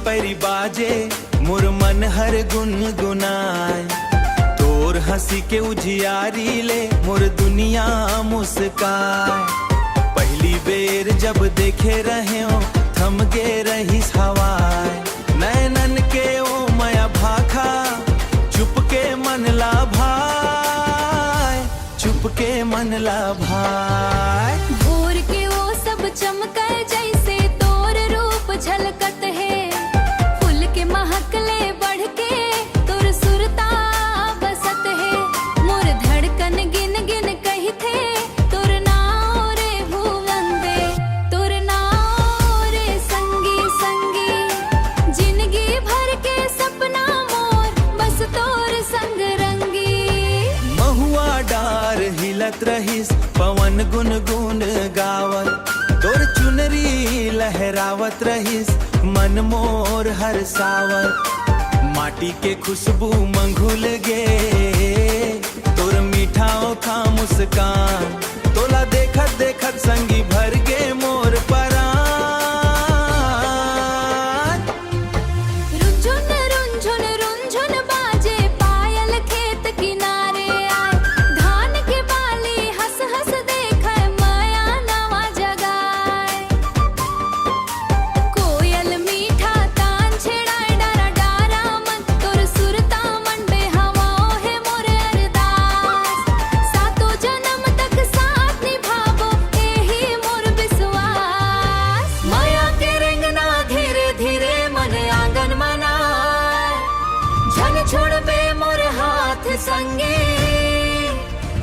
पैरी बाजे मोर मन हर गुनगुनाए। तोर हंसी के उजियारी ले मोर दुनिया मुस्काए। पहली बेर जब देखे रहे हो थम गे रहीस हवाए। नैनन के ओ माया भाखा चुपके मन ला भाई, चुपके मन ला भाई। भोर के वो सब चमके जैसे तोर रूप झलकत है। फूल के महकले बढ़ के तोर सुरता बसत है। मोर धड़कन गिन गिन कही थे तोर नाव रे भुवन दे, तोर नाव रे संगी संगी। जिंदगी भर के सपना मोर बस तोर संग रंगी। महुआ डार हिलत रहीस पवन गुनगुन गावत। तोर चुनरी लहरावत रहीस मन मोर हरसावत। माटी के खुशबू मंघुल गे तोर मीठा ओखा मुस्कान। तोला देखत देखत संगी भर गे मोर परान। रुंझुन रुंझुन रुंझुन बाजे पायल खेत किनारे आए। धान के बाली हंस हंस देखे माया नवा जगाए। कोयल मीठा तान छेड़ाए डारा डारा मन। तोर सुरता मन बे हवाओ है मोरे अरदास। सातों जन्म तक साथ निभावो यही मोर विश्वास। माया के रेंगना धीरे धीरे मन आंगन मनाए। झन छोड़ बे मोर हाथ संगे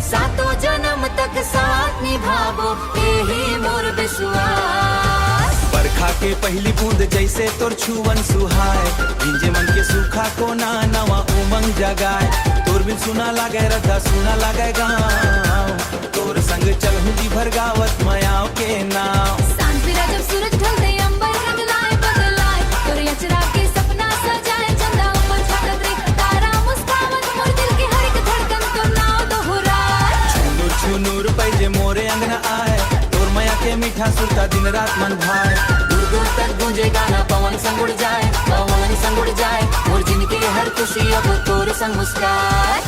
सातों जन्म तक साथ निभावो यही मोर विश्वास। बरखा के पहली बूंद जैसे तोर छुवन सुहाए। भिंजे मन के सूखा कोना नवा उमंग जगाए। तोर बिन सुना लागे रद्दा सुना लागे गाँव। तोर संग चलहूं जी भर गावत मयाओ के नाव। सांझ बेरा जब सूरज ढलते अंबर बदलाए बदलाए। तोर अचरा के सपना सजाए। चंदा ऊपर छाता देख तारा मुस्कावत। मोर दिल के हर एक धड़कन तो नाव दोहराए। छुनूर छुनूर पैजे मोरे अंगना आए। तोर माया के मीठा सुरता दिन रात मन भाए। दूर दूर तक गूंजे गाना पवन संग उड़ जाए, पवन संग उड़ जाए। मोर जिनके हर खुशी अब तोर संग मुस्काए।